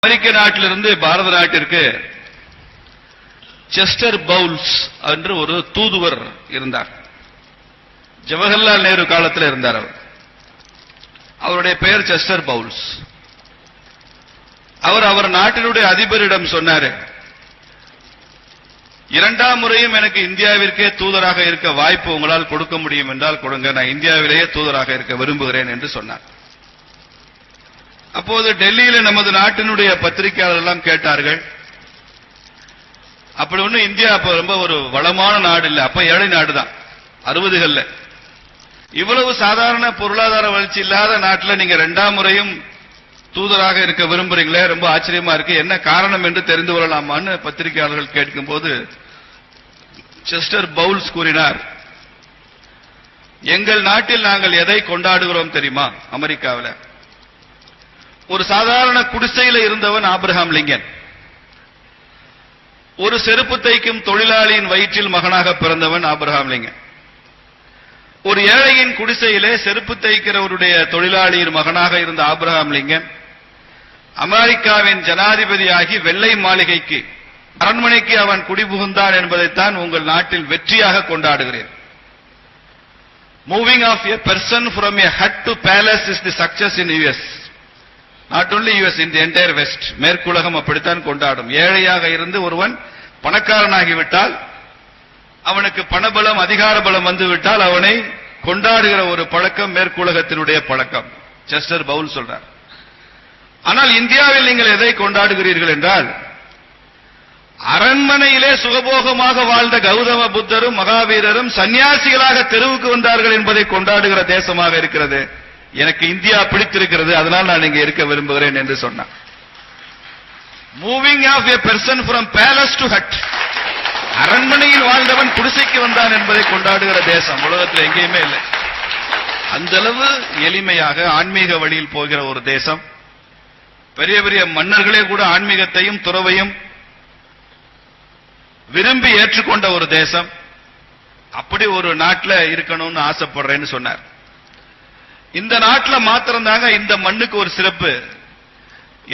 அமெரிக்க நாட்டிலிருந்து பாரத நாட்டிற்கு Chester bowls என்று ஒரு தூதுவர் இருந்தார். ஜவஹர்லால் நேரு காலத்தில் இருந்தார் அவர். அவருடைய பெயர் செஸ்டர் பவுல்ஸ். அவர் நாட்டினுடைய அதிபரிடம் சொன்னார், இரண்டாம் முறையும் எனக்கு இந்தியாவிற்கே தூதராக இருக்க வாய்ப்பு உங்களால் கொடுக்க முடியும் என்றால் கொடுங்க, நான் இந்தியாவிலேயே தூதராக இருக்க விரும்புகிறேன் என்று சொன்னார். அப்போது டெல்லியில் நமது நாட்டினுடைய பத்திரிகையாளர்கள் எல்லாம் கேட்டார்கள், அப்படி ஒன்னும் இந்தியா அப்ப ரொம்ப ஒரு வளமான நாடு இல்லை, அப்ப ஏழை நாடு தான் 60கள்ல. இவ்வளவு சாதாரண பொருளாதார வளர்ச்சி இல்லாத நாட்டில் நீங்க இரண்டாம் முறையும் தூதராக இருக்க விரும்புறீங்களே, ரொம்ப ஆச்சரியமா இருக்கு, என்ன காரணம் என்று தெரிந்து கொள்ளலாமான்னு பத்திரிகையாளர்கள் கேட்கும் போது செஸ்டர் பவுல்ஸ் கூறினார், எங்கள் நாட்டில் நாங்கள் எதை கொண்டாடுகிறோம் தெரியுமா? அமெரிக்காவில் ஒரு சாதாரண குடிசையில் இருந்தவன் ஆபிரகாம் லிங்கன், ஒரு செருப்பு தைக்கும் தொழிலாளியின் வயிற்றில் மகனாக பிறந்தவன் ஆபிரகாம் லிங்கன். ஒரு ஏழையின் குடிசையிலே செருப்பு தைக்கிறவருடைய தொழிலாளியின் மகனாக இருந்த ஆபிரகாம் லிங்கன் அமெரிக்காவின் ஜனாதிபதியாகி வெள்ளை மாளிகைக்கு, அரண்மனைக்கு அவன் குடிபுகுந்தான் என்பதைத்தான் உங்கள் நாட்டில் வெற்றியாக கொண்டாடுகிறேன். Moving of a person from a hut to palace is the success in US. Not only US, in the entire west. மேற்குலகம் அப்படித்தான் கொண்டாடும். ஏழையாக இருந்து ஒருவன் பணக்காரனாகிவிட்டால், அவனுக்கு பணபலம் அதிகார பலம் வந்துவிட்டால் அவனை கொண்டாடுகிற ஒரு பழக்கம் மேற்குலகத்தினுடைய பழக்கம். செஸ்டர் பவுல் சொல்றார். ஆனால் இந்தியாவில் நீங்கள் எதை கொண்டாடுகிறீர்கள் என்றால், அரண்மனையிலே சுகபோகமாக வாழ்ந்த கௌதம புத்தரும் மகாவீரரும் சன்னியாசிகளாக தெருவுக்கு வந்தார்கள் என்பதை கொண்டாடுகிற தேசமாக இருக்கிறது. எனக்கு இந்தியா பிடித்திருக்கிறது, அதனால் நான் இங்கே இருக்க விரும்புகிறேன் என்று சொன்னார். Moving of a person from palace to hut, அரண்மனையில் வாழ்ந்தவன் குடிசைக்கு வந்தான் என்பதை கொண்டாடுகிற தேசம் உலகத்தில் எங்கேயுமே இல்லை. அந்த அளவு எளிமையாக ஆன்மீக வழியில் போகிற ஒரு தேசம். பெரிய பெரிய மன்னர்களே கூட ஆன்மீகத்தையும் துறவையும் விரும்பி ஏற்றுக்கொண்ட ஒரு தேசம். அப்படி ஒரு நாட்டில் இருக்கணும்னு ஆசைப்படுறேன்னு சொன்னார். இந்த நாட்டில் மாத்திரம்தாங்க இந்த மண்ணுக்கு ஒரு சிறப்பு.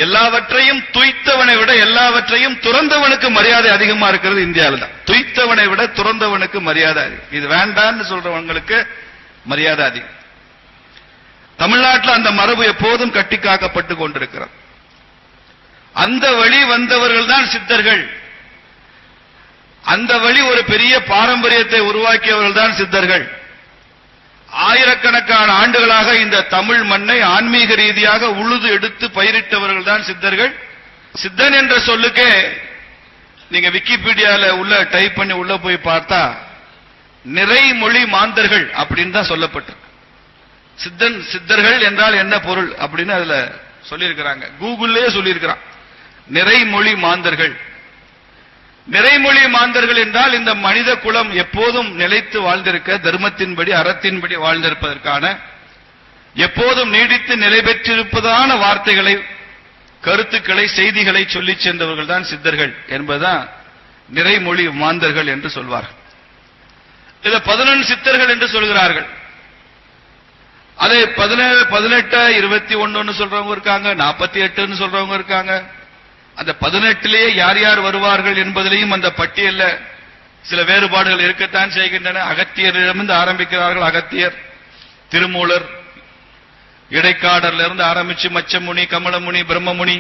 எல்லாவற்றையும் துய்த்தவனை விட எல்லாவற்றையும் துறந்தவனுக்கு மரியாதை அதிகமா இருக்கிறது இந்தியாவில் தான். துய்த்தவனை விட துறந்தவனுக்கு மரியாதை அதிகம். இது வேண்டான்னு சொல்றவங்களுக்கு மரியாதை அதிகம். தமிழ்நாட்டில் அந்த மரபு எப்போதும் கட்டி காக்கப்பட்டு கொண்டிருக்கிறது. அந்த வழி வந்தவர்கள் தான் சித்தர்கள். அந்த வழி ஒரு பெரிய பாரம்பரியத்தை உருவாக்கியவர்கள் தான் சித்தர்கள். ஆயிரக்கணக்கான ஆண்டுகளாக இந்த தமிழ் மண்ணை ஆன்மீக ரீதியாக உழுது எடுத்து பயிரிட்டவர்கள் தான் சித்தர்கள். சித்தன் என்ற சொல்லுக்கே நீங்க விக்கிபீடியால உள்ள டைப் பண்ணி உள்ள போய் பார்த்தா நிறைமொழி மாந்தர்கள் அப்படின்னு தான் சொல்லப்பட்டிருக்கு. சித்தர்கள் என்றால் என்ன பொருள் அப்படின்னு அதுல சொல்லியிருக்கிறாங்க. கூகுள்லயே சொல்லியிருக்கிறான், நிறைமொழி மாந்தர்கள். நிறைமொழி மாந்தர்கள் என்றால் இந்த மனித குலம் எப்போதும் நிலைத்து வாழ்ந்திருக்க, தர்மத்தின்படி அறத்தின்படி வாழ்ந்திருப்பதற்கான, எப்போதும் நீடித்து நிலை பெற்றிருப்பதான வார்த்தைகளை, கருத்துக்களை, செய்திகளை சொல்லி சென்றவர்கள் தான் சித்தர்கள் என்பதுதான் நிறைமொழி மாந்தர்கள் என்று சொல்வார்கள். இதை 11 சித்தர்கள் என்று சொல்கிறார்கள். அதை 17, 18, 21 சொல்றவங்க இருக்காங்க, 48 சொல்றவங்க இருக்காங்க. அந்த 18லேயே யார் யார் வருவார்கள் என்பதிலேயும் அந்த பட்டியல்ல சில வேறுபாடுகள் இருக்கத்தான் செய்கின்றன. அகத்தியரிடமிருந்து ஆரம்பிக்கிறார்கள். அகத்தியர், திருமூலர், இடைக்காடர்ல இருந்து ஆரம்பிச்சு மச்சமுனி, கமலமுனி, பிரம்மமுனி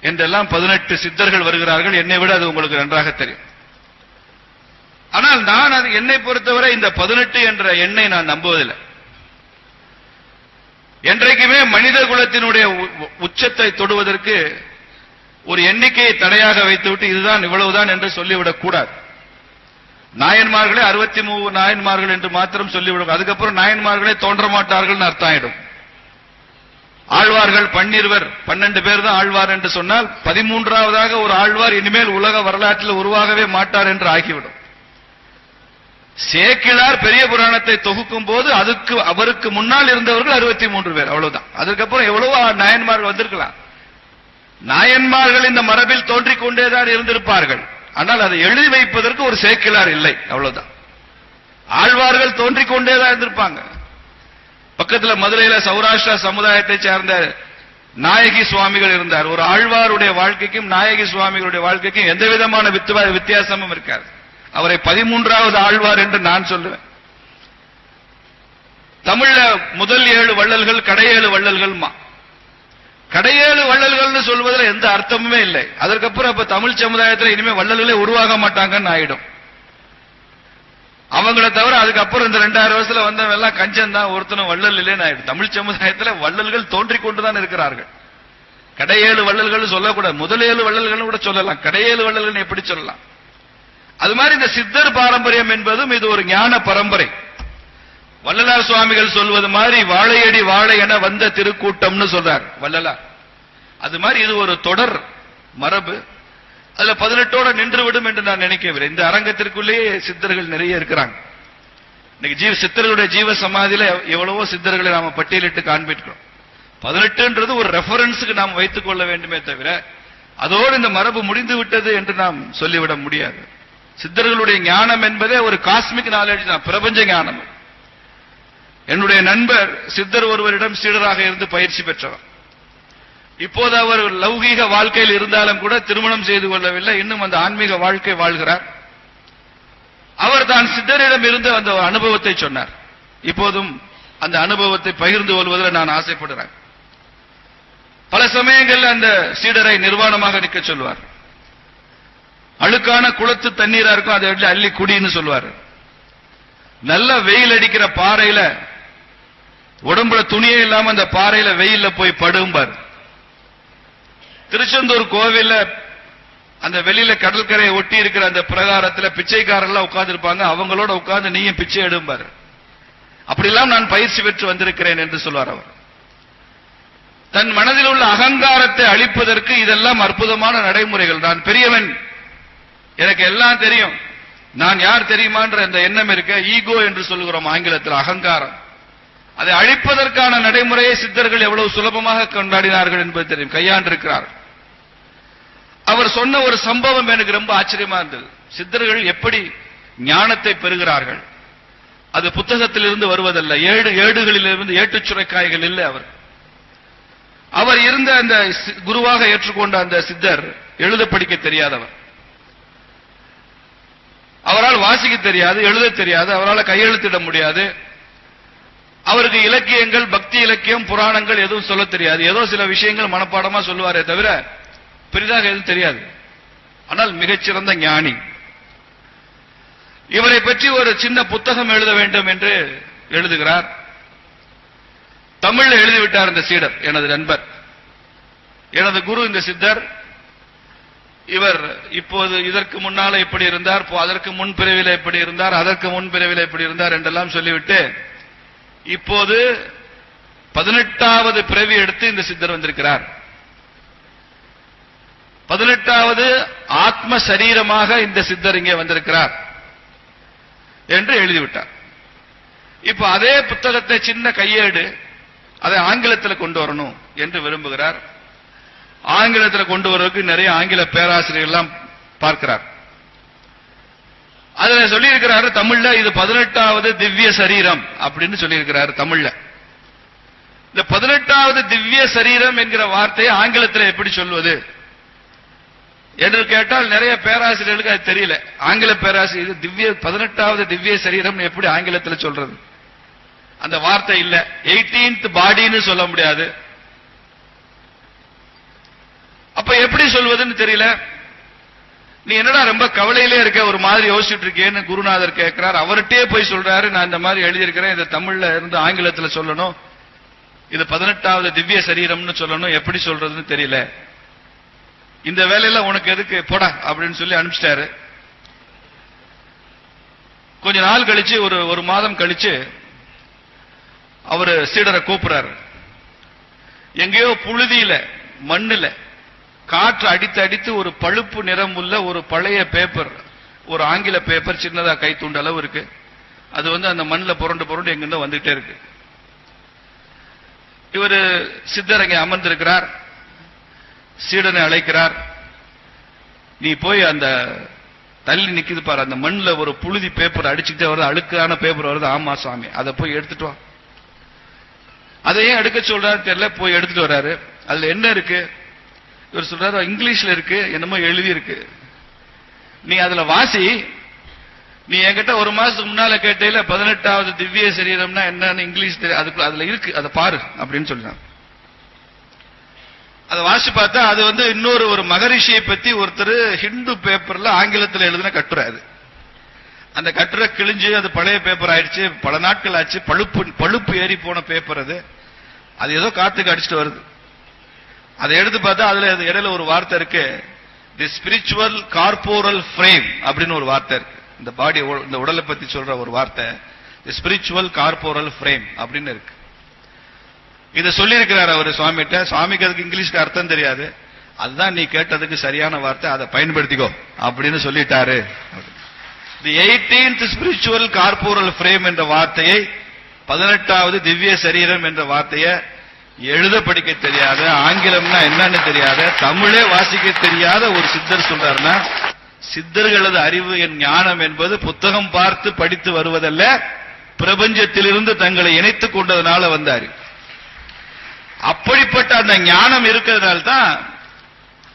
என்றெல்லாம் 18 சித்தர்கள் வருகிறார்கள். என்னை விட அது உங்களுக்கு நன்றாக தெரியும். ஆனால் நான் அது என்னை பொறுத்தவரை இந்த 18 என்ற எண்ணை நான் நம்புவதில்லை. என்றைக்குமே மனித குலத்தினுடைய உச்சத்தை தொடுவதற்கு ஒரு எண்ணிக்கையை தடையாக வைத்துவிட்டு இதுதான் இவ்வளவுதான் என்று சொல்லிவிடக் கூடாது. நாயன்மார்களே 63 நாயன்மார்கள் என்று மாத்திரம் சொல்லிவிடும். அதுக்கப்புறம் நாயன்மார்களே தோன்ற மாட்டார்கள் அர்த்தம் ஆயிடும். ஆழ்வார்கள் 12 பேர் தான் ஆழ்வார் என்று சொன்னால் 13ஆவதாக ஒரு ஆழ்வார் இனிமேல் உலக வரலாற்றில் உருவாகவே மாட்டார் என்று ஆகிவிடும். சேக்கிழார் பெரிய புராணத்தை தொகுக்கும் போது அவருக்கு முன்னால் இருந்தவர்கள் 63 பேர், அவ்வளவுதான். அதுக்கப்புறம் எவ்வளவோ நாயன்மார்கள் வந்திருக்கலாம். நாயன்மார்கள் இந்த மரபில் தோன்றிக் கொண்டேதான் இருந்திருப்பார்கள். ஆனால் அதை எழுதி வைப்பதற்கு ஒரு சேக்கிழார் இல்லை, அவ்வளவுதான். ஆழ்வார்கள் தோன்றிக் கொண்டேதான் இருந்திருப்பாங்க. பக்கத்தில் மதுரையில சௌராஷ்டிரா சமுதாயத்தை சேர்ந்த நாயகி சுவாமிகள் இருந்தார். ஒரு ஆழ்வாருடைய வாழ்க்கைக்கும் நாயகி சுவாமிகளுடைய வாழ்க்கைக்கும் எந்த விதமான வித்தியாசமும் இருக்காது. அவரை 13வது ஆழ்வார் என்று நான் சொல்லுவேன். தமிழ்ல முதல் 7 வள்ளல்கள் கடையேழு வள்ளல்கள். கடையேழு வள்ளல்கள் சொல்வதில் எந்த அர்த்தமுமே இல்லை. அதற்கப்புறம் அப்ப தமிழ் சமுதாயத்தில் இனிமே வள்ளல்களே உருவாக மாட்டாங்கன்னு ஆயிடும். அவங்கள தவிர அதுக்கப்புறம் இந்த 2000 வருஷத்துல வந்தவங்க எல்லாம் கஞ்சன் தான், ஒருத்தனும் வள்ளல் இல்லைன்னு ஆயிடும். தமிழ் சமுதாயத்தில் வள்ளல்கள் தோன்றிக் கொண்டுதான் இருக்கிறார்கள். கடையேழு வள்ளல்கள் சொல்லக்கூடாது, முதல் 7 வள்ளல்கள் கூட சொல்லலாம். கடையேழு வள்ளல்கள் எப்படி சொல்லலாம்? அது மாதிரி இந்த சித்தர் பாரம்பரியம் என்பதும் இது ஒரு ஞான பரம்பரை. வள்ளலார் சுவாமிகள் சொல்வது மாதிரி வாழையடி வாழை என வந்த திருக்கூட்டம்னு சொல்றார் வள்ளலார். அது மாதிரி இது ஒரு தொடர் மரபு. அதுல 18ஓட நின்றுவிடும் என்று நான் நினைக்கவில்லை. இந்த அரங்கத்திற்குள்ளேயே சித்தர்கள் நிறைய இருக்கிறாங்க. இன்னைக்கு சித்தர்களுடைய ஜீவ சமாதியில எவ்வளவோ சித்தர்களை நாம பட்டியலிட்டு காண்பிக்கிறோம். 18ன்றது ஒரு ரெஃபரன்ஸுக்கு நாம் வைத்துக் கொள்ள வேண்டுமே தவிர அதோடு இந்த மரபு முடிந்து விட்டது என்று நாம் சொல்லிவிட முடியாது. சித்தர்களுடைய ஞானம் என்பதே ஒரு காஸ்மிக் நாலேஜ் தான், பிரபஞ்ச ஞானம். என்னுடைய நண்பர் சித்தர் ஒருவரிடம் சீடராக இருந்து பயிற்சி பெற்றவர். இப்போது அவர் லௌகீக வாழ்க்கையில் இருந்தாலும் கூட திருமணம் செய்து கொள்ளவில்லை, இன்னும் அந்த ஆன்மீக வாழ்க்கை வாழ்கிறார். அவர் தான் சித்தரிடம் இருந்து அந்த அனுபவத்தை சொன்னார். இப்போதும் அந்த அனுபவத்தை பகிர்ந்து கொள்வதில் நான் ஆசைப்படுறேன். பல சமயங்களில் அந்த சீடரை நிர்வாணமாக நிற்க சொல்வார். அழுக்கான குளத்து தண்ணீரா இருக்கும், அதை அள்ளி குடின்னு சொல்வார். நல்ல வெயில் அடிக்கிற பாறையில உடம்புல துணியே இல்லாம அந்த பாறையில வெயில்ல போய் படும்பார். திருச்செந்தூர் கோவில்ல அந்த வெளியில கடற்கரையை ஒட்டி இருக்கிற அந்த பிரகாரத்தில் பிச்சைக்காரர்கள் உட்கார்ந்து இருப்பாங்க, அவங்களோட உட்கார்ந்து நீயும் பிச்சை எடும்பார். அப்படியெல்லாம் நான் பயிற்சி பெற்று வந்திருக்கிறேன் என்று சொல்வார் அவர். தன் மனதில் உள்ள அகங்காரத்தை அழிப்பதற்கு இதெல்லாம் அற்புதமான நடைமுறைகள். நான் பெரியவன், எனக்கு எல்லாம் தெரியும், நான் யார் தெரியுமான்ற அந்த எண்ணம் இருக்க, ஈகோ என்று சொல்லுகிறோம் ஆங்கிலத்தில், அகங்காரம். அதை அழிப்பதற்கான நடைமுறையை சித்தர்கள் எவ்வளவு சுலபமாக கொண்டாடினார்கள் என்பது தெரியும், கையாண்டிருக்கிறார். அவர் சொன்ன ஒரு சம்பவம் எனக்கு ரொம்ப ஆச்சரியமா இருந்தது. சித்தர்கள் எப்படி ஞானத்தை பெறுகிறார்கள்? அது புத்தகத்திலிருந்து வருவதல்ல, ஏடுகளிலிருந்து, ஏட்டுச் சுரைக்காய்கள் இல்லை. அவர் இருந்த அந்த குருவாக ஏற்றுக்கொண்ட அந்த சித்தர் எழுத படிக்க தெரியாதவர். அவரால் வாசிக்க தெரியாது, எழுத தெரியாது, அவரால் கையெழுத்திட முடியாது. அவருக்கு இலக்கியங்கள், பக்தி இலக்கியம், புராணங்கள் எதுவும் சொல்ல தெரியாது. ஏதோ சில விஷயங்கள் மனப்பாடமா சொல்லுவாரே தவிர பெரிதாக எதுவும் தெரியாது. ஆனால் மிகச்சிறந்த ஞானி. இவரை பற்றி ஒரு சின்ன புத்தகம் எழுத வேண்டும் என்று எழுதுகிறார். தமிழ்ல எழுதிவிட்டார் இந்த சீடர், எனது நண்பர், எனது குரு இந்த சித்தர். இவர் இப்போது இதற்கு முன்னால எப்படி இருந்தார், அதற்கு முன் பிறவில எப்படி இருந்தார், அதற்கு முன் பிறவில எப்படி இருந்தார் என்றெல்லாம் சொல்லிவிட்டு இப்போது 18வது பிறவி எடுத்து இந்த சித்தர் வந்திருக்கிறார். 18வது ஆத்ம சரீரமாக இந்த சித்தர் இங்கே வந்திருக்கிறார் என்று எழுதிவிட்டார். இப்ப அதே புத்தகத்தை சின்ன கையேடு, அதை ஆங்கிலத்தில் கொண்டு வரணும் என்று விரும்புகிறார். ஆங்கிலத்தில் கொண்டு வருவதற்கு நிறைய ஆங்கில பேராசிரியர்கள் எல்லாம் பார்க்கிறார். அதுல சொல்லியிருக்கிறாரு தமிழ்ல, இது 18வது திவ்ய சரீரம் அப்படின்னு சொல்லியிருக்கிறாரு தமிழ்ல. இந்த 18வது திவ்ய சரீரம் என்கிற வார்த்தையை ஆங்கிலத்தில் எப்படி சொல்வது என்று கேட்டால் நிறைய பேராசிரியர்களுக்கு அது தெரியல. ஆங்கில பேராசிரியர் திவ்ய 18வது திவ்ய சரீரம் எப்படி ஆங்கிலத்தில் சொல்றது? அந்த வார்த்தை இல்ல. 18th பாடின்னு சொல்ல முடியாது. அப்ப எப்படி சொல்வதுன்னு தெரியல. நீ என்னடா ரொம்ப கவலையிலே இருக்க, ஒரு மாதிரி யோசிச்சுட்டு இருக்கேன்னு குருநாதர் கேட்கிறார். அவர்கிட்டே போய் சொல்றாரு, நான் இந்த மாதிரி எழுதியிருக்கிறேன், இதை தமிழ்ல இருந்து ஆங்கிலத்தில் சொல்லணும், இது 18வது திவ்ய சரீரம்னு சொல்லணும், எப்படி சொல்றதுன்னு தெரியல, இந்த வேலையெல்லாம் உனக்கு எதுக்கு, போடா அப்படின்னு சொல்லி அனுப்பிச்சிட்டாரு. கொஞ்ச நாள் கழிச்சு, ஒரு மாதம் கழிச்சு அவரு சீடரை கூப்பிடுறாரு. எங்கேயோ புழுதியில, மண்ணுல காற்று அடித்து அடித்து ஒரு பழுப்பு நிறம் உள்ள ஒரு பழைய பேப்பர், ஒரு ஆங்கில பேப்பர், சின்னதா கைத்துண்டு அளவு இருக்கு, அது அந்த மண்ணில் புரண்டு புரண்டு எங்கிருந்தோ வந்துட்டே இருக்கு. இவர் சித்தர் அங்கே அமர்ந்திருக்கிறார். சீடனை அழைக்கிறார். நீ போய் அந்த தள்ளி நிக்குது பாரு, அந்த மண்ணில் ஒரு புழுதி பேப்பர் அடிச்சுக்கிட்டே வருது, அழுக்கான பேப்பர் வருது. ஆமா சாமி, அதை போய் எடுத்துட்டு வா. அதையே எடுக்க சொல்றாரு தெரியல, போய் எடுத்துட்டு வர்றாரு. அதுல என்ன இருக்கு? இவர் சொல்றாரு இங்கிலீஷ்ல இருக்கு, என்னமோ எழுதி இருக்கு. நீ அதுல வாசி. நீ என்கிட்ட ஒரு மாசத்துக்கு முன்னால கேட்டையில 18வது திவ்ய சரீரம்னா என்னன்னு இங்கிலீஷ் அதுல இருக்கு, அதை பாரு அப்படின்னு சொல்றாங்க. அதை வாசி பார்த்தா அது இன்னொரு ஒரு மகரிஷியை பத்தி ஒருத்தர் ஹிந்து பேப்பர்ல ஆங்கிலத்தில் எழுதின கட்டுரை. அது அந்த கட்டுரை கிழிஞ்சு அது பழைய பேப்பர் ஆயிடுச்சு, பல நாட்கள் ஆச்சு, பழுப்பு ஏறி போன பேப்பர். அது ஏதோ காத்துக்கு அடிச்சுட்டு வருது. அதை எடுத்து பார்த்தா அதுல இடையில ஒரு வார்த்தை இருக்கு, தி ஸ்பிரிச்சுவல் கார்போரல் ஃப்ரேம் அப்படின்னு ஒரு வார்த்தை இருக்கு. இந்த பாடி, இந்த உடலை பத்தி சொல்ற ஒரு வார்த்தை, தி ஸ்பிரிச்சுவல் கார்போரல் ஃப்ரேம் அப்படின்னு இருக்கு. இதை சொல்லி இருக்கிறார் அவர் சுவாமிகிட்ட. சுவாமிக்கு அதுக்கு இங்கிலீஷ்க்கு அர்த்தம் தெரியாது. அதுதான் நீ கேட்டதுக்கு சரியான வார்த்தை, அதை பயன்படுத்திக்கோ அப்படின்னு சொல்லிட்டாரு. தி 18th ஸ்பிரிச்சுவல் கார்போரல் ஃப்ரேம் என்ற வார்த்தையை, 18வது திவ்ய சரீரம் என்ற வார்த்தையை எழுத படிக்க தெரியாத, ஆங்கிலம்னா என்னன்னு தெரியாத, தமிழே வாசிக்க தெரியாத ஒரு சித்தர் சொல்றாருன்னா, சித்தர்களது அறிவு என் ஞானம் என்பது புத்தகம் பார்த்து படித்து வருவதல்ல, பிரபஞ்சத்திலிருந்து தங்களை இணைத்துக் கொண்டதனால வந்த அறிவு. அப்படிப்பட்ட அந்த ஞானம் இருக்கிறதுனால்தான்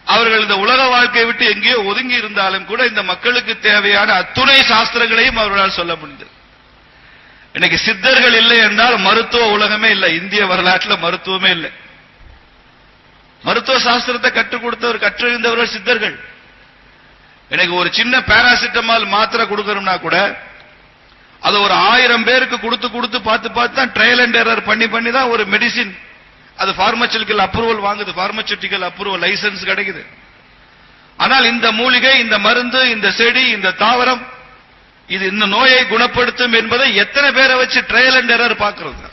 அவர்கள் இந்த உலக வாழ்க்கையை விட்டு எங்கேயோ ஒதுங்கி இருந்தாலும் கூட இந்த மக்களுக்கு தேவையான அத்துணை சாஸ்திரங்களையும் அவர்களால் சொல்ல முடிந்தது. இன்னைக்கு சித்தர்கள் இல்லை என்றால் மருத்துவ உலகமே இல்லை. இந்திய வரலாற்றில் மருத்துவமே இல்லை. மருத்துவ சாஸ்திரத்தை கற்றுக் கொடுத்தவர், கற்றறிந்தவர்கள் சித்தர்கள். எனக்கு ஒரு சின்ன பாராசிட்டமால் மாத்திரை கொடுக்கணும்னா கூட அது ஒரு 1000 பேருக்கு கொடுத்து பார்த்து தான் ட்ரையல் அண்ட் எரர் பண்ணி தான் ஒரு மெடிசின் அது பார்மசூட்டிக்கல் அப்ரூவல் வாங்குது, பார்மசூட்டிக்கல் அப்ரூவல் லைசன்ஸ் கிடைக்குது. ஆனால் இந்த மூலிகை, இந்த மருந்து, இந்த செடி, இந்த தாவரம் இது இந்த நோயை குணப்படுத்தும் என்பதை எத்தனை பேரை வச்சு ட்ரையல் அண்ட் எரர் பார்க்கிறது?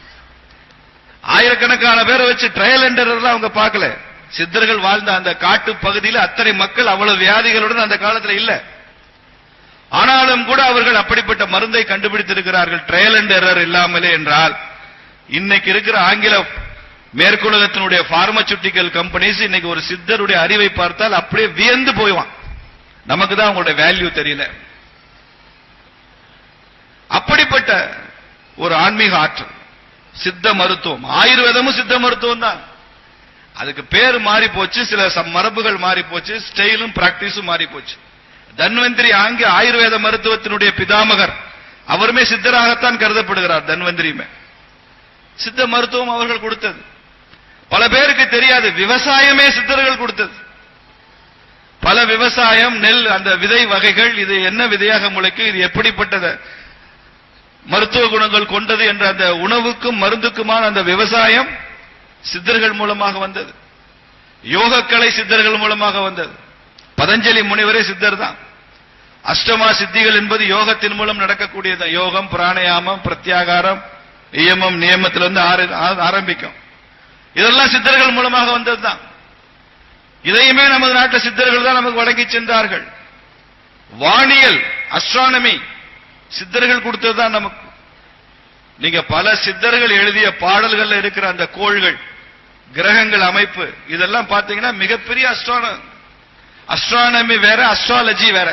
ஆயிரக்கணக்கான பேரை வச்சு ட்ரையல் அண்ட் எரர் அவங்க பார்க்கல. சித்தர்கள் வாழ்ந்த அந்த காட்டு பகுதியில் அத்தனை மக்கள் அவ்வளவு வியாதிகளுடன் அந்த காலத்தில் இல்ல. ஆனாலும் கூட அவர்கள் அப்படிப்பட்ட மருந்தை கண்டுபிடித்திருக்கிறார்கள் ட்ரையல் அண்ட் எரர் இல்லாமலே. என்றால் இன்னைக்கு இருக்கிற ஆங்கில மேற்குலகத்தினுடைய பார்மசூட்டிக்கல் கம்பெனிஸ் இன்னைக்கு ஒரு சித்தருடைய அறிவை பார்த்தால் அப்படியே வியந்து போய்வான். நமக்கு தான் அவங்களுடைய வேல்யூ தெரியல. அப்படிப்பட்ட ஒரு ஆன்மீக ஆற்றல் சித்த மருத்துவம். ஆயுர்வேதமும் சித்த மருத்துவம் தான். அதுக்கு பேர் மாறி போச்சு, சில மரபுகள் மாறி போச்சு, ஸ்டைலும் பிராக்டிஸும் மாறி போச்சு. தன்வந்திரி ஆயுர்வேத மருத்துவத்தினுடைய பிதாமகர், அவருமே சித்தராகத்தான் கருதப்படுகிறார். தன்வந்திரியுமே சித்த மருத்துவம் அவர்கள் கொடுத்தது. பல பேருக்கு தெரியாது, விவசாயமே சித்தர்கள் கொடுத்தது. பல விவசாயம், நெல், அந்த விதை வகைகள், இது என்ன விதையாக முளைக்கும், இது எப்படிப்பட்டது மருத்துவ குணங்கள் கொண்டது என்ற அந்த உணவுக்கும் மருந்துக்குமான அந்த விவசாயம் சித்தர்கள் மூலமாக வந்தது. யோகக்கலை சித்தர்கள் மூலமாக வந்தது. பதஞ்சலி முனிவரே சித்தர் தான். அஷ்டமா சித்திகள் என்பது யோகத்தின் மூலம் நடக்கக்கூடியது. யோகம், பிராணயாமம், பிரத்யாகாரம், இயமம், நியமத்திலிருந்து ஆரம்பிக்கும். இதெல்லாம் சித்தர்கள் மூலமாக வந்ததுதான். இதையுமே நமது நாட்டில் சித்தர்கள் தான் நமக்கு வழங்கி சென்றார்கள். வானியல், அஸ்ட்ரானமி சித்தர்கள் கொடுத்ததுதான் நமக்கு. நீங்க பல சித்தர்கள் எழுதிய பாடல்கள் இருக்கிற அந்த கோள்கள், கிரகங்கள் அமைப்பு, இதெல்லாம் பாத்தீங்கன்னா மிகப்பெரிய அஸ்ட்ரானமி வேற, அஸ்ட்ராலஜி வேற,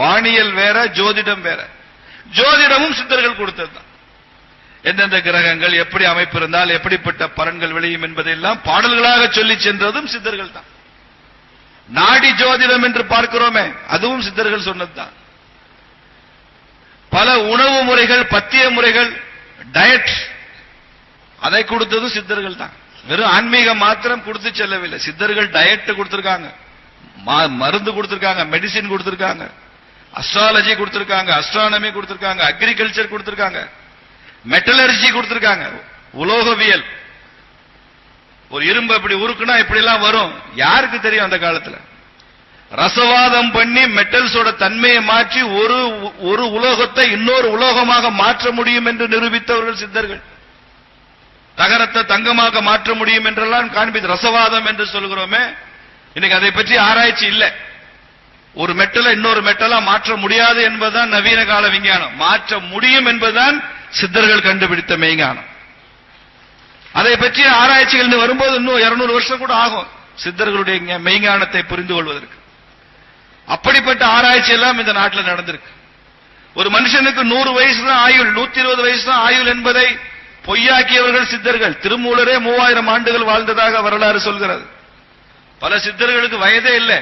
வானியல் வேற, ஜோதிடம் வேற. ஜோதிடமும் சித்தர்கள் கொடுத்ததுதான். எந்தெந்த கிரகங்கள் எப்படி அமைப்பு இருந்தால் எப்படிப்பட்ட பலன்கள் விளையும் என்பதையெல்லாம் பாடல்களாக சொல்லி சென்றதும் சித்தர்கள் தான். நாடி ஜோதிடம் என்று பார்க்கிறோமே, அதுவும் சித்தர்கள் சொன்னதுதான். பல உணவு முறைகள், பத்திய முறைகள், டயட், அதை கொடுத்ததும் சித்தர்கள் தான். வெறும் ஆன்மீகம் மாத்திரம் கொடுத்து செல்லவில்லை. சித்தர்கள் டயட் கொடுத்திருக்காங்க, மருந்து கொடுத்திருக்காங்க, மெடிசின் கொடுத்திருக்காங்க, அஸ்ட்ராலஜி கொடுத்திருக்காங்க, அஸ்ட்ரானமி கொடுத்திருக்காங்க, அக்ரிகல்ச்சர் கொடுத்திருக்காங்க, மெட்டலர்ஜி கொடுத்திருக்காங்க, உலோகவியல். ஒரு இரும்பு இப்படி உருக்குனா இப்படி எல்லாம் வரும், யாருக்கு தெரியும் அந்த காலத்துல? ரசவாதம் பண்ணி மெட்டல்ஸோட தன்மையை மாற்றி ஒரு உலோகத்தை இன்னொரு உலோகமாக மாற்ற முடியும் என்று நிரூபித்தவர்கள் சித்தர்கள். தகரத்தை தங்கமாக மாற்ற முடியும் என்றெல்லாம் காண்பித்து, ரசவாதம் என்று சொல்கிறோமே, இன்னைக்கு அதை பற்றி ஆராய்ச்சி இல்லை. ஒரு மெட்டலை இன்னொரு மெட்டலா மாற்ற முடியாது என்பதுதான் நவீன கால விஞ்ஞானம். மாற்ற முடியும் என்பதுதான் சித்தர்கள் கண்டுபிடித்த மெய்ஞானம். அதை பற்றிய ஆராய்ச்சிகள் வரும்போது இன்னும் 200 வருஷம் கூட ஆகும் சித்தர்களுடைய மெய்ஞானத்தை புரிந்து கொள்வதற்கு. அப்படிப்பட்ட ஆராய்ச்சி எல்லாம் இந்த நாட்டில் நடந்திருக்கு. ஒரு மனுஷனுக்கு 100 வயசு தான் ஆயுள், 120 வயசு தான் ஆயுள் என்பதை பொய்யாக்கியவர்கள் சித்தர்கள். திருமூலரே 3000 ஆண்டுகள் வாழ்ந்ததாக வரலாறு சொல்கிறது. பல சித்தர்களுக்கு வயதே இல்லை.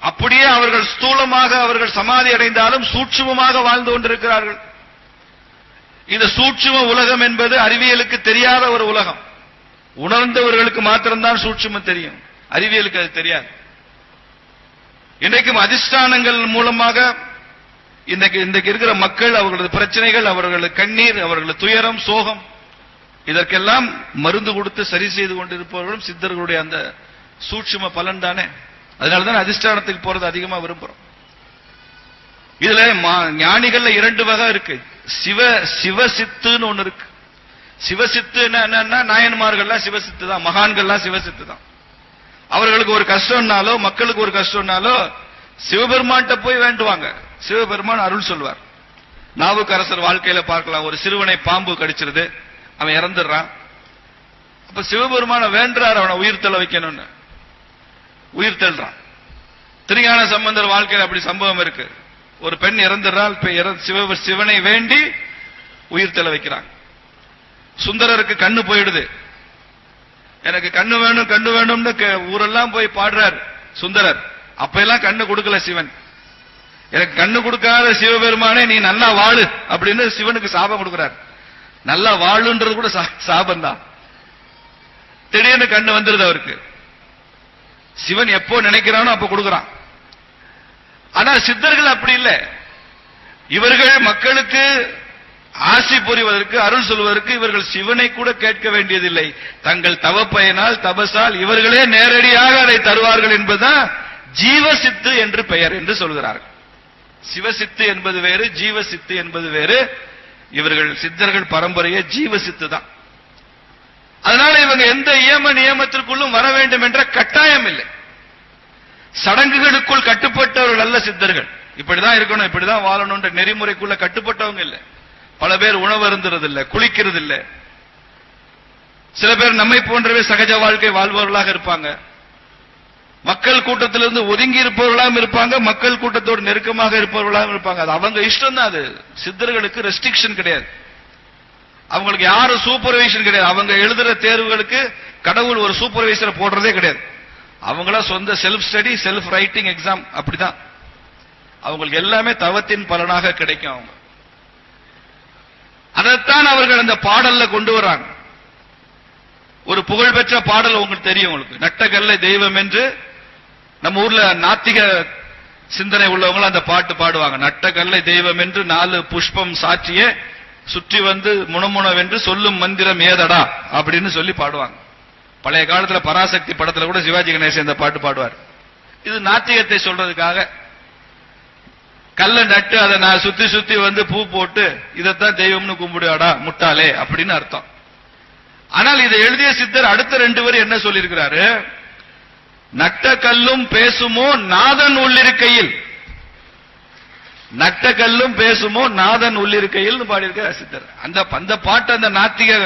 அப்படியே அவர்கள் ஸ்தூலமாக அவர்கள் சமாதி அடைந்தாலும் சூட்சுமமாக வாழ்ந்து கொண்டிருக்கிறார்கள். இந்த சூட்சும உலகம் என்பது அறிவியலுக்கு தெரியாத ஒரு உலகம். உணர்ந்தவர்களுக்கு மாத்திரம்தான் சூட்சுமம் தெரியும், அறிவியலுக்கு அது தெரியாது. இன்றைக்கும் அதிஷ்டானங்கள் மூலமாக இன்றைக்கு இருக்கிற மக்கள், அவர்களது பிரச்சனைகள், அவர்களது கண்ணீர், அவர்களது துயரம், சோகம், இதற்கெல்லாம் மருந்து கொடுத்து சரி செய்து கொண்டிருப்பவர்களும் சித்தர்களுடைய அந்த சூட்சும பலன் தானே. அதனாலதான் அதிஷ்டானத்துக்கு போறது அதிகமா விரும்புறோம். இதுல ஞானிகள்ல 2 வகை இருக்கு. சிவசித்துன்னு ஒண்ணு இருக்கு. சிவசித்து என்னன்னா, நாயன்மார்கள்லாம் சிவசித்து தான், மகான்கள்லாம் சிவசித்து தான். அவர்களுக்கு ஒரு கஷ்டம்னாலோ மக்களுக்கு ஒரு கஷ்டம்னாலோ சிவபெருமான்கிட்ட போய் வேண்டுவாங்க. சிவபெருமான் அருள் சொல்வார். நாவுக்கரசர் வாழ்க்கையில பார்க்கலாம். ஒரு சிறுவனை பாம்பு கடிச்சிருது, அவன் இறந்துடுறான். அப்ப சிவபெருமான வேண்டார் அவனை உயிர் தள்ள வைக்கணும்னு, உயிர் தள்ளுறான். திருஞான சம்பந்தர் வாழ்க்கையில் அப்படி சம்பவம் இருக்கு. ஒரு பெண் இறந்துடுறால், சிவனை வேண்டி உயிர் தள்ள வைக்கிறாங்க. சுந்தரருக்கு கண்ணு போயிடுது. எனக்கு கண்ணு வேணும் கண்ணு வேணும்னு ஊரெல்லாம் போய் பாடுறார் சுந்தரர். அப்ப எல்லாம் கண்ணு கொடுக்கல சிவன். எனக்கு கண்ணு கொடுக்காத சிவபெருமானே நீ நல்லா வாழு அப்படின்னு சிவனுக்கு சாபம் கொடுக்கிறார். நல்லா வாழுன்றது கூட சாபம் தான். திடீர்னு கண்ணு வந்துருது அவருக்கு. சிவன் எப்போ நினைக்கிறானோ அப்ப கொடுக்கிறான். ஆனா சித்தர்கள் அப்படி இல்லை. இவர்கள் மக்களுக்கு ஆசி புரிவதற்கு, அருள் சொல்வதற்கு இவர்கள் சிவனை கூட கேட்க வேண்டியதில்லை. தங்கள் தவப்பயனால், தபசால் இவர்களே நேரடியாக அதை தருவார்கள் என்பதுதான் ஜீவசித்து என்று பெயர் என்று சொல்கிறார்கள். சிவசித்து என்பது வேறு, ஜீவசித்து என்பது வேறு. இவர்கள் சித்தர்கள் பரம்பரையே ஜீவசித்து தான். அதனால இவங்க எந்த நியமத்திற்குள்ளும் வர வேண்டும் என்ற கட்டாயம் இல்லை. சடங்குகளுக்குள் கட்டுப்பட்டவர்கள் அல்ல சித்தர்கள். இப்படிதான் இருக்கணும், இப்படிதான் வாழணும் நெறிமுறைக்குள்ள கட்டுப்பட்டவங்க இல்லை. பல பேர் உணவு அருந்துறது இல்லை, குளிக்கிறது இல்லை. சில பேர் நம்மை போன்றவே சகஜ வாழ்க்கை வாழ்பவர்களாக இருப்பாங்க. மக்கள் கூட்டத்திலிருந்து ஒதுங்கி இருப்பவர்களாகவும் இருப்பாங்க, மக்கள் கூட்டத்தோடு நெருக்கமாக இருப்பவர்களாகவும் இருப்பாங்க. அது அவங்க இஷ்டம் தான். அது சித்தர்களுக்கு ரெஸ்ட்ரிக்ஷன் கிடையாது. அவங்களுக்கு யாரும் சூப்பர்வைசன் கிடையாது. அவங்க எழுதுற தேர்வுகளுக்கு கடவுள் ஒரு சூப்பர்வைசரை போடுறதே கிடையாது. அவங்களா சொந்த self study, self writing exam, அப்படிதான். அவங்களுக்கு எல்லாமே தவத்தின் பலனாக கிடைக்கும். அவங்க அதைத்தான் அவர்கள் அந்த பாடல்ல கொண்டு வர்றாங்க. ஒரு புகழ்பெற்ற பாடல் உங்களுக்கு தெரியும். உங்களுக்கு நட்டகல்ல தெய்வம் என்று நம்ம ஊர்ல நாத்திக சிந்தனை உள்ளவங்க அந்த பாட்டு பாடுவாங்க. நட்டகல்லை தெய்வம் என்று 4 புஷ்பம் சாட்சியே சுற்றி வந்து முணமுணவென்று சொல்லும் மந்திரம் ஏதடா அப்படின்னு சொல்லி பாடுவாங்க. பழைய காலத்துல பராசக்தி படத்துல கூட சிவாஜி கணேசன் இந்த பாட்டு பாடுவார். இது நாத்திகத்தை சொல்றதுக்காக. கல்ல நட்டு அதை நான் சுத்தி சுத்தி வந்து பூ போட்டு இதைத்தான் தெய்வம்னு கும்பிடுவாடா முட்டாளே அப்படின்னு அர்த்தம். ஆனால் இதை எழுதிய சித்தர் அடுத்த 2 வரி என்ன சொல்லியிருக்கிறாரு? நட்ட கல்லும் பேசுமோ நாதன் உள்ளிருக்கையில். நட்ட கல்லும் பேசுமோ நாதன் உள்ளிருக்கையில் பாடியிருக்க சித்தர். அந்த பாட்டு அந்த நாத்திக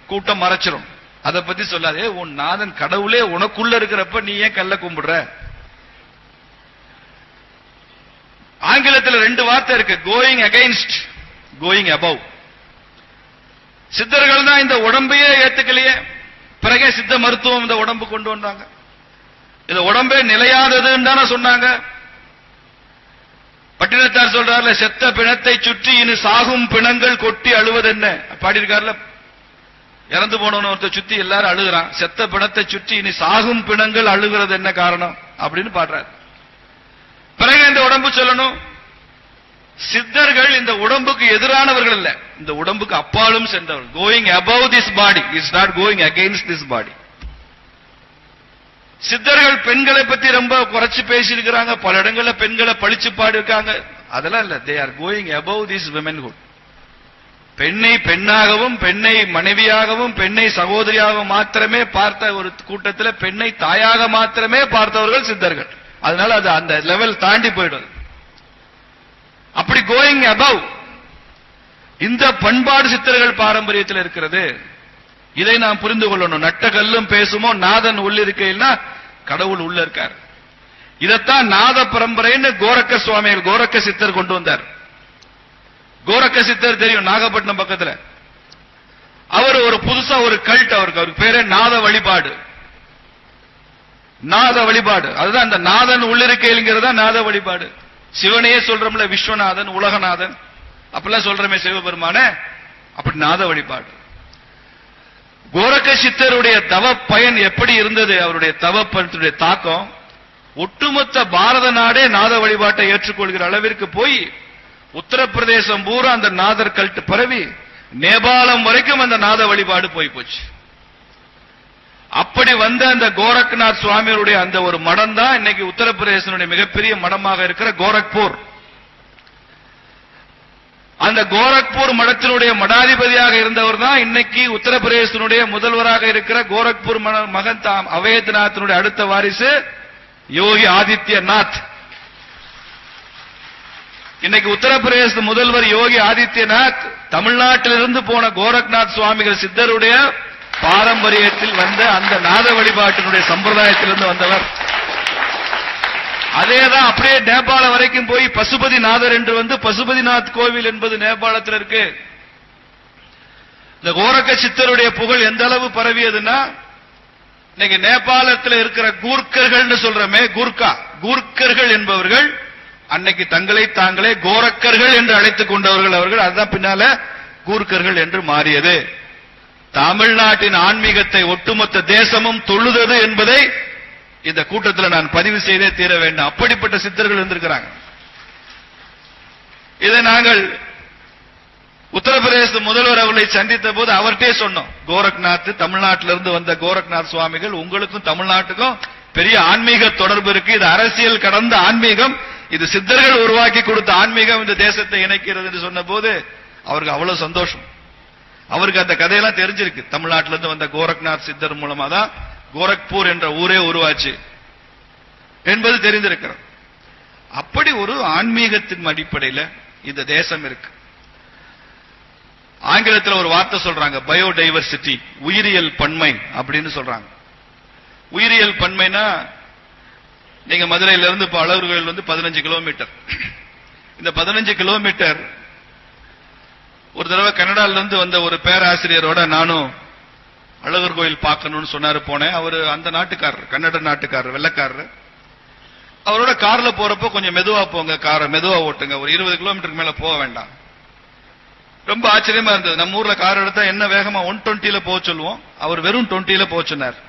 கூட்டம் மறைச்சிரும். அதை பத்தி சொல்லாதே. உன் நாதன் கடவுளே உனக்குள்ள இருக்கிறப்ப நீ ஏன் கல்ல கும்பிடுற? ஆங்கிலத்தில் 2 வார்த்தை இருக்கு, கோயிங் அகைன்ஸ்ட், கோயிங் அபவ். சித்தர்கள் தான் இந்த உடம்பையே ஏத்துக்கலையே. பிறகே சித்த மருத்துவம் இந்த உடம்பு கொண்டு வந்தாங்க. இந்த உடம்பே நிலையாததுன்னு தானே சொன்னாங்க. பட்டினத்தார் சொல்றாருல, செத்த பிணத்தை சுற்றி இனி சாகும் பிணங்கள் கொட்டி அழுவது என்ன பாடியிருக்காருல. இறந்து போனவன ஒருத்தர் சுத்தி எல்லாரும் அழுகிறான். செத்த பிணத்தை சுற்றி இனி சாகும் பிணங்கள் அழுகிறது என்ன காரணம் அப்படின்னு பாடுறாரு. பிறகு இந்த உடம்பு சொல்லணும். சித்தர்கள் இந்த உடம்புக்கு எதிரானவர்கள் இல்ல, இந்த உடம்புக்கு அப்பாலும் சென்றவர்கள். Going above this body, it's not going against this body. சித்தர்கள் பெண்களை பத்தி ரொம்ப குறைச்சு பேசியிருக்கிறாங்க. பல இடங்கள்ல பெண்களை பழிச்சு பாடிருக்காங்க. அதெல்லாம் இல்ல. They are going above this விமென்ஹுட். பெண்ணை பெண்ணாகவும், பெண்ணை மனைவியாகவும், பெண்ணை சகோதரியாகவும் மாத்திரமே பார்த்த ஒரு கூட்டத்தில் பெண்ணை தாயாக மாத்திரமே பார்த்தவர்கள் சித்தர்கள். அதனால அது அந்த லெவல் தாண்டி போயிடும். அப்படி கோயிங் அபவ் இந்த பண்பாடு சித்தர்கள் பாரம்பரியத்தில் இருக்கிறது. இதை நாம் புரிந்து கொள்ளணும். நட்ட கல்லும் பேசுமோ நாதன் உள்ளிருக்கையில்னா கடவுள் உள்ள இருக்கார். இதைத்தான் நாத பரம்பரைன்னு கோரக்க சுவாமிகள், கோரக்க சித்தர் கொண்டு வந்தார். கோரக்க சித்தர் தெரியும், நாகப்பட்டினம் பக்கத்துல. அவர் ஒரு புதுசா ஒரு கல்ட், அவருக்கு பேரே நாத வழிபாடு. நாத வழிபாடு அதுதான் அந்த நாதன் உள்ளிருக்கைங்கிறதா நாத வழிபாடு. சிவனையே சொல்றோம்ல, விஸ்வநாதன், உலகநாதன் அப்பெல்லாம் சொல்றமே சிவபெருமான, அப்படி நாத வழிபாடு. கோரக்க சித்தருடைய தவ பயன் எப்படி இருந்தது, அவருடைய தவப்பனுடைய தாக்கம் ஒட்டுமொத்த பாரத நாடே நாத வழிபாட்டை ஏற்றுக்கொள்கிற அளவிற்கு போய் உத்தரப்பிரதேசம் பூரா அந்த நாதர் கல்ட் பரவி நேபாளம் வரைக்கும் அந்த நாத வழிபாடு போய் போச்சு. அப்படி வந்த அந்த கோரக்நாத் சுவாமியுடைய அந்த ஒரு மடம் தான் இன்னைக்கு உத்தரப்பிரதேசனுடைய மிகப்பெரிய மடமாக இருக்கிற கோரக்பூர். அந்த கோரக்பூர் மடத்தினுடைய மடாதிபதியாக இருந்தவர் தான் இன்னைக்கு உத்தரப்பிரதேசனுடைய முதல்வராக இருக்கிற கோரக்பூர் மகன் அவேத்நாத்தினுடைய அடுத்த வாரிசு யோகி ஆதித்யநாத். இன்னைக்கு உத்தரப்பிரதேச முதல்வர் யோகி ஆதித்யநாத் தமிழ்நாட்டிலிருந்து போன கோரக்நாத் சுவாமிகள் சித்தருடைய பாரம்பரியத்தில் வந்த அந்த நாத வழிபாட்டினுடைய சம்பிரதாயத்திலிருந்து வந்தவர். அதேதான் அப்படியே நேபாளம் வரைக்கும் போய் பசுபதிநாதர் என்று வந்து பசுபதிநாத் கோவில் என்பது நேபாளத்தில் இருக்கு. இந்த கோரக்க சித்தருடைய புகழ் எந்த அளவு பரவியதுன்னா, இன்னைக்கு நேபாளத்தில் இருக்கிற கூர்க்கர்கள் சொல்றமே, கூர்க்கர்கள் என்பவர்கள் அன்னைக்கு தங்களை தாங்களே கோரக்கர்கள் என்று அழைத்துக் கொண்டவர்கள் அவர்கள். அதுதான் பின்னால கூர்க்கர்கள் என்று மாறியது. தமிழ்நாட்டின் ஆன்மீகத்தை ஒட்டுமொத்த தேசமும் தொழுதது என்பதை இந்த கூட்டத்தில் நான் பதிவு செய்தே தீர வேண்டும். அப்படிப்பட்ட சித்தர்கள் இருந்திருக்கிறாங்க. இதை நாங்கள் உத்தரப்பிரதேச முதல்வர் அவர்களை சந்தித்த போது அவர்கிட்டே சொன்னோம், கோரக்நாத் தமிழ்நாட்டிலிருந்து வந்த கோரக்நாத் சுவாமிகள், உங்களுக்கும் தமிழ்நாட்டுக்கும் பெரிய ஆன்மீக தொடர்பு இருக்கு. இது அரசியல் கடந்த ஆன்மீகம், இது சித்தர்கள் உருவாக்கி கொடுத்த ஆன்மீகம் இந்த தேசத்தை இணைக்கிறது என்று சொன்ன போது அவருக்கு அவ்வளவு சந்தோஷம். அவருக்கு அந்த கதையெல்லாம் தெரிஞ்சிருக்கு. தமிழ்நாட்டிலிருந்து வந்த கோரக்நாத் சித்தர் மூலமா தான் கோரக்பூர் என்ற ஊரே உருவாச்சு என்பது தெரிந்திருக்கிறது. அப்படி ஒரு ஆன்மீகத்தின் அடிப்படையில் இந்த தேசம் இருக்கு. ஆங்கிலத்தில் ஒரு வார்த்தை சொல்றாங்க, பயோடைவர்சிட்டி, உயிரியல் பன்மை அப்படின்னு சொல்றாங்க. உயிரியல் பன்மைனா, நீங்க மதுரையில இருந்து இப்ப அழகர் கோயில் வந்து 15 கிலோமீட்டர். இந்த 15 கிலோமீட்டர் ஒரு தடவை கனடால இருந்து வந்த ஒரு பேராசிரியரோட நானும் அழகர் கோயில் பார்க்கணும்னு சொன்னாரு, போனேன். அவரு அந்த நாட்டுக்காரர், கன்னட நாட்டுக்காரர், வெள்ளக்காரர். அவரோட கார்ல போறப்போ கொஞ்சம் மெதுவா போங்க, காரை மெதுவா ஓட்டுங்க, ஒரு 20 கிலோமீட்டருக்கு மேல போக வேண்டாம். ரொம்ப ஆச்சரியமா இருந்தது. நம்ம ஊர்ல கார் எடுத்தா என்ன வேகமா 120ல போக சொல்லுவோம், அவர் வெறும் 20ல போக சொன்னார்.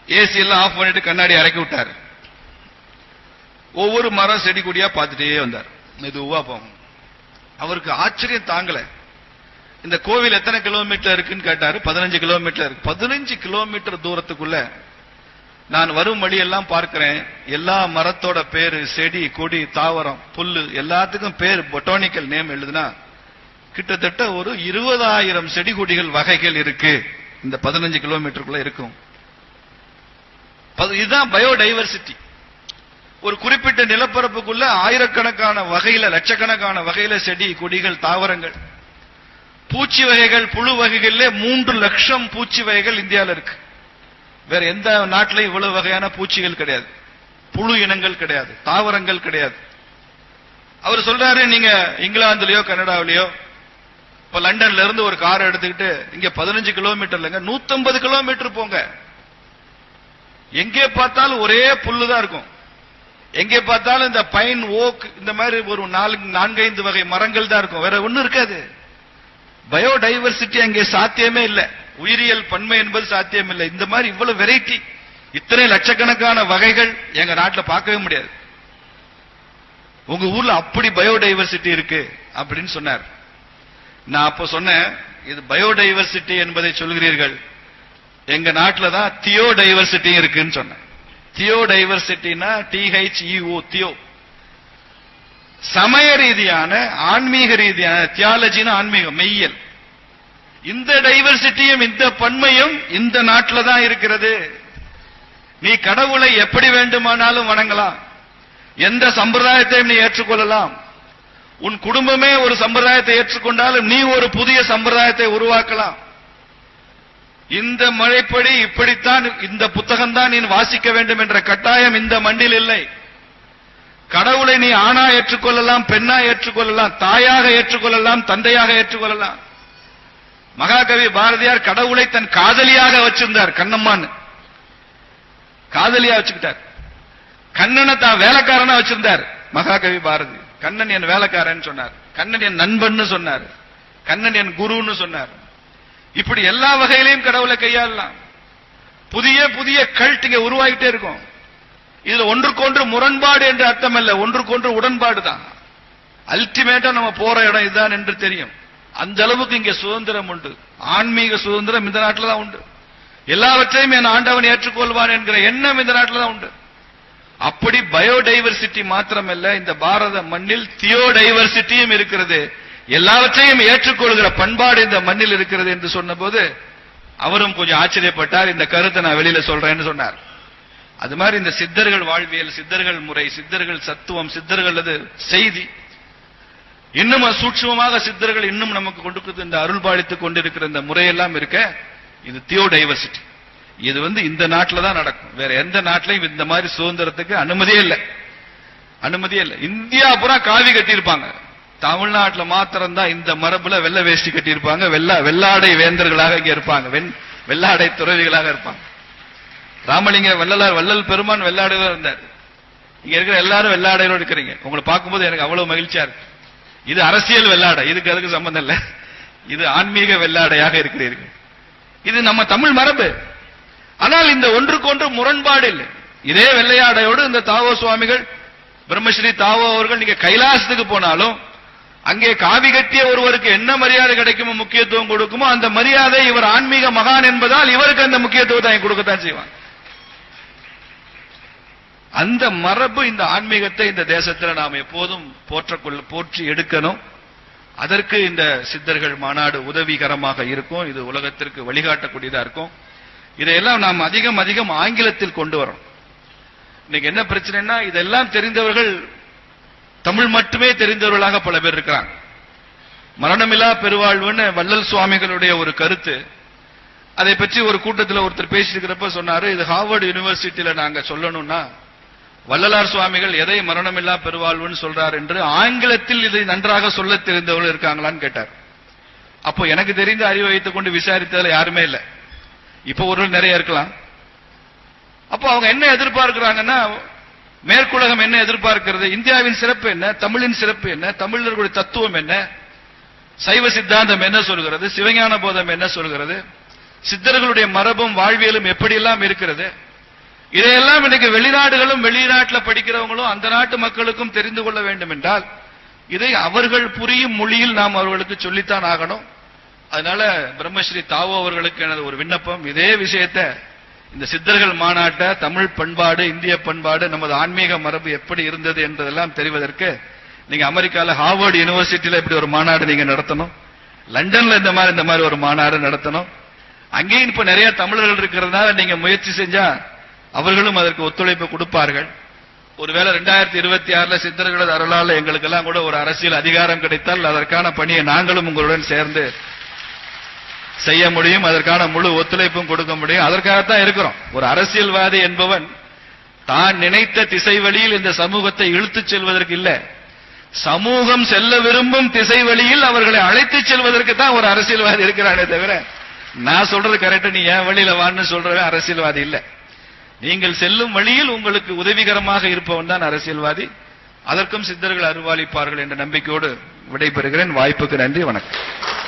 ஏசி எல்லாம் ஆஃப் பண்ணிட்டு கண்ணாடி இறக்கி விட்டாரு. ஒவ்வொரு மரம் செடி கொடியா பார்த்துட்டே வந்தார், மெதுவா போகும். அவருக்கு ஆச்சரியம் தாங்கல. இந்த கோவில் எத்தனை கிலோமீட்டர் இருக்குன்னு கேட்டாரு. 15 கிலோமீட்டர் இருக்கு. 15 கிலோமீட்டர் தூரத்துக்குள்ள நான் வரும் வழியெல்லாம் பார்க்கிறேன், எல்லா மரத்தோட பேரு, செடி கொடி தாவரம் புல்லு எல்லாத்துக்கும் பேர் பொட்டானிக்கல் நேம் எழுதுனா கிட்டத்தட்ட ஒரு 20,000 செடி கொடிகள் வகைகள் இருக்கு இந்த 15 கிலோமீட்டருக்குள்ள இருக்கும். இதுதான் பயோடைவர்சிட்டி. ஒரு குறிப்பிட்ட நிலப்பரப்புக்குள்ள ஆயிரக்கணக்கான வகையில, லட்சக்கணக்கான வகையில செடி கொடிகள் தாவரங்கள், பூச்சி வகைகள், புழு வகைகள்ல 3 லட்சம் பூச்சி வகைகள் இந்தியாவில் இருக்கு. வேற எந்த நாட்டிலும் இவ்வளவு வகையான பூச்சிகள் கிடையாது, புழு இனங்கள் கிடையாது, தாவரங்கள் கிடையாது. அவர் சொல்றாரு, நீங்க இங்கிலாந்துலயோ கனடாவிலயோ இப்ப லண்டன்ல இருந்து ஒரு காரை எடுத்துக்கிட்டு இங்க 15 கிலோமீட்டர்லங்க 150 கிலோமீட்டர் போங்க, எங்கே பார்த்தாலும் ஒரே புல்லுதான் இருக்கும். எங்கே பார்த்தாலும் இந்த பைன், ஓக், இந்த மாதிரி ஒரு 4-5 வகை மரங்கள் தான் இருக்கும், வேற ஒண்ணும் இருக்காது. பயோடைவர்சிட்டி அங்கே சாத்தியமே இல்லை. உயிரியல் பன்மை என்பது சாத்தியம் இல்லை. இந்த மாதிரி இவ்வளவு வெரைட்டி, இத்தனை லட்சக்கணக்கான வகைகள் எங்க நாட்டில் பார்க்கவே முடியாது. உங்க ஊர்ல அப்படி பயோடைவர்சிட்டி இருக்கு அப்படின்னு சொன்னார். நான் அப்ப சொன்னேன், இது பயோடைவர்சிட்டி என்பதை சொல்கிறீர்கள், எங்க நாட்டில் தான் தியோடைவர்சிட்டி இருக்குன்னு சொன்னேன். தியோடைவர்சிட்டினா THEO, தியோ, சமய ரீதியான ஆன்மீக ரீதியான, தியாலஜினா ஆன்மீகம், மெய்யல். இந்த டைவர்சிட்டியும் இந்த பன்மையும் இந்த நாட்டில் தான் இருக்கிறது. நீ கடவுளை எப்படி வேண்டுமானாலும் வணங்கலாம், எந்த சம்பிரதாயத்தையும் நீ ஏற்றுக்கொள்ளலாம். உன் குடும்பமே ஒரு சம்பிரதாயத்தை ஏற்றுக்கொண்டாலும் நீ ஒரு புதிய சம்பிரதாயத்தை உருவாக்கலாம். இந்த மழைப்படி இப்படித்தான், இந்த புத்தகம் தான் நீ வாசிக்க வேண்டும் என்ற கட்டாயம் இந்த மண்ணில் இல்லை. கடவுளை நீ ஆணா ஏற்றுக்கொள்ளலாம், பெண்ணா ஏற்றுக்கொள்ளலாம், தாயாக ஏற்றுக்கொள்ளலாம், தந்தையாக ஏற்றுக்கொள்ளலாம். மகாகவி பாரதியார் கடவுளை தன் காதலியாக வச்சிருந்தார். கண்ணம்மான்னு காதலியா வச்சுக்கிட்டார். கண்ணனை தான் வேலைக்காரனா வச்சிருந்தார் மகாகவி பாரதி. கண்ணன் என் வேலைக்காரன் சொன்னார், கண்ணன் என் நண்பன் சொன்னார், கண்ணன் என் குருன்னு சொன்னார். இப்படி எல்லா வகையிலையும் கடவுளை கையாளலாம். புதிய புதிய கல்ட் இங்க உருவாகிட்டே இருக்கும். இதுல ஒன்றுக்கொன்று முரண்பாடு என்று அர்த்தம் அல்ல, ஒன்றுக்கொன்று உடன்பாடு தான். அல்டிமேட்டா நம்ம போற இடம் இதுதான் என்று தெரியும். அந்த அளவுக்கு இங்க சுதந்திரம் உண்டு. ஆன்மீக சுதந்திரம் இந்த நாட்டில் தான் உண்டு. எல்லாவற்றையும் என் ஆண்டவன் ஏற்றுக்கொள்வான் என்கிற எண்ணம் இந்த நாட்டில் தான் உண்டு. அப்படி பயோடைவர்சிட்டி மாத்திரமல்ல, இந்த பாரத மண்ணில் தியோடைவர்சிட்டியும் இருக்கிறது. எல்லாவற்றையும் ஏற்றுக்கொள்கிற பண்பாடு இந்த மண்ணில் இருக்கிறது என்று சொன்னபோது அவரும் கொஞ்சம் ஆச்சரியப்பட்டார். இந்த கருத்தை நான் வெளியில சொல்றேன்னு சொன்னார். அது மாதிரி இந்த சித்தர்கள் வாழ்வியல், சித்தர்கள் முறை, சித்தர்கள் தத்துவம், சித்தர்களது செய்தி இன்னும் சூட்சமமாக சித்தர்கள் இன்னும் நமக்கு கொடுக்குது. இந்த அருள் பாலித்துக் கொண்டிருக்கிற இந்த முறையெல்லாம் இருக்க, இது தியோடைவர்சிட்டி. இது இந்த நாட்டில் தான் நடக்கும். வேற எந்த நாட்டிலையும் இந்த மாதிரி சுதந்திரத்துக்கு அனுமதியே இல்லை, அனுமதியே இல்லை. இந்தியா பூரா காவி கட்டியிருப்பாங்க. தமிழ்நாட்டில் மாத்திரம் தான் இந்த மரபுல வெள்ளை வேஷ்டி கட்டியிருப்பாங்க. வெள்ளாடை வேந்தர்களாக இங்க இருப்பாங்க, வெள்ளாடை துறவிகளாக இருப்பாங்க. ராமலிங்க வள்ளல் பெருமான் வெள்ளாடையில இருந்தார். இங்க இருக்கிற எல்லாரும் வெள்ளாடையில இருக்கிறீங்க. உங்களை பார்க்கும்போது எனக்கு அவ்வளவு மகிழ்ச்சியா இருக்கு. இது அரசியல் வெள்ளாடை, இதுக்கு அதுக்கு சம்பந்தம் இல்லை. இது ஆன்மீக வெள்ளாடையாக இருக்கிறீர்கள். இது நம்ம தமிழ் மரபு. ஆனால் இந்த ஒன்றுக்கொன்று முரண்பாடு இல்லை. இதே வெள்ளையாடையோடு இந்த தாவோ சுவாமிகள், பிரம்மஸ்ரீ தாவோ அவர்கள் நீங்க கைலாசத்துக்கு போனாலும் அங்கே காவி கட்டிய ஒருவருக்கு என்ன மரியாதை கிடைக்குமோ, முக்கியத்துவம் கொடுக்குமோ, அந்த மரியாதை இவர் ஆன்மீக மகான் என்பதால் இவருக்கு அந்த முக்கியத்துவத்தை கொடுக்கத்தான் செய்வாங்க. அந்த மரபு, இந்த ஆன்மீகத்தை இந்த தேசத்தில் நாம் எப்போதும் போற்றி எடுக்கணும். அதற்கு இந்த சித்தர்கள் மாநாடு உதவிகரமாக இருக்கும். இது உலகத்திற்கு வழிகாட்டக்கூடியதா இருக்கும். இதையெல்லாம் நாம் அதிகம் ஆங்கிலத்தில் கொண்டு வரோம். இன்னைக்கு என்ன பிரச்சனைனா, இதெல்லாம் தெரிந்தவர்கள் தமிழ் மட்டுமே தெரிந்தவர்களாக பல பேர் இருக்கிறாங்க. மரணமில்லா பெருவாழ்வுன்னு வள்ளல் சுவாமிகளுடைய ஒரு கருத்து. அதை பற்றி ஒரு கூட்டத்தில் ஒருத்தர் பேசியிருக்கிறப்ப சொன்னாரு, இது ஹார்வர்டு யூனிவர்சிட்டியில நாங்க சொல்லணும்னா வள்ளலார் சுவாமிகள் எதை மரணமில்லா பெருவாழ்வுன்னு சொல்றார் என்று ஆங்கிலத்தில் இதை நன்றாக சொல்ல தெரிந்தவர்கள் இருக்காங்களான்னு கேட்டார். அப்போ எனக்கு தெரிந்த அறிவை வைத்துக் கொண்டு விசாரித்ததுல யாருமே இல்லை. இப்ப ஒரு நிறைய இருக்கலாம். அப்போ அவங்க என்ன எதிர்பார்க்கிறாங்கன்னா, மேற்குலகம் என்ன எதிர்பார்க்கிறது, இந்தியாவின் சிறப்பு என்ன, தமிழின் சிறப்பு என்ன, தமிழர்களுடைய தத்துவம் என்ன, சைவ சித்தாந்தம் என்ன சொல்கிறது, சிவஞான போதம் என்ன சொல்கிறது, சித்தர்களுடைய மரபும் வாழ்வியலும் எப்படியெல்லாம் இருக்கிறது, இதையெல்லாம் இன்னைக்கு வெளிநாடுகளும் வெளிநாட்டில் படிக்கிறவங்களும் அந்த நாட்டு மக்களுக்கும் தெரிந்து கொள்ள வேண்டும் என்றால் இதை அவர்கள் புரியும் மொழியில் நாம் அவர்களுக்கு சொல்லித்தான் ஆகணும். அதனால பிரம்மஸ்ரீ தாவோ அவர்களுக்கு எனது ஒரு விண்ணப்பம், இதே விஷயத்தை இந்த சித்தர்கள் மாநாட்டை தமிழ் பண்பாடு, இந்திய பண்பாடு, நமது ஆன்மீக மரபு எப்படி இருந்தது என்பதெல்லாம் தெரிவதற்கு நீங்க அமெரிக்கால ஹார்வர்டு யூனிவர்சிட்டியில இப்படி ஒரு மாநாடு நீங்க நடத்தணும். லண்டன்ல இந்த மாதிரி ஒரு மாநாடு நடத்தணும். அங்கேயும் இப்ப நிறைய தமிழர்கள் இருக்கிறதுனால நீங்க முயற்சி செஞ்சா அவர்களும் அதற்கு ஒத்துழைப்பு கொடுப்பார்கள். ஒருவேளை 2026 சித்தர்களது அருளால் எங்களுக்கெல்லாம் கூட ஒரு அரசியல் அதிகாரம் கிடைத்தால் அதற்கான பணியை நாங்களும் உங்களுடன் சேர்ந்து செய்ய முடியும். அதற்கான முழு ஒத்துழைப்பும் கொடுக்க முடியும். அதற்காகத்தான் இருக்கிறோம். ஒரு அரசியல்வாதி என்பவன் தான் நினைத்த திசை வழியில் இந்த சமூகத்தை இழுத்துச் செல்வதற்கு இல்ல, சமூகம் செல்ல விரும்பும் திசை வழியில் அவர்களை அழைத்துச் செல்வதற்கு தான் ஒரு அரசியல்வாதி இருக்கிறானே தவிர நான் சொல்றது கரெக்டா நீ என் வழியில வான்னு சொல்றவன் அரசியல்வாதி இல்ல. நீங்கள் செல்லும் வழியில் உங்களுக்கு உதவிகரமாக இருப்பவன் தான் அரசியல்வாதி. அதற்கும் சித்தர்கள் அருள்பாலிப்பார்கள் என்ற நம்பிக்கையோடு விடைபெறுகிறேன். வாய்ப்புக்கு நன்றி, வணக்கம்.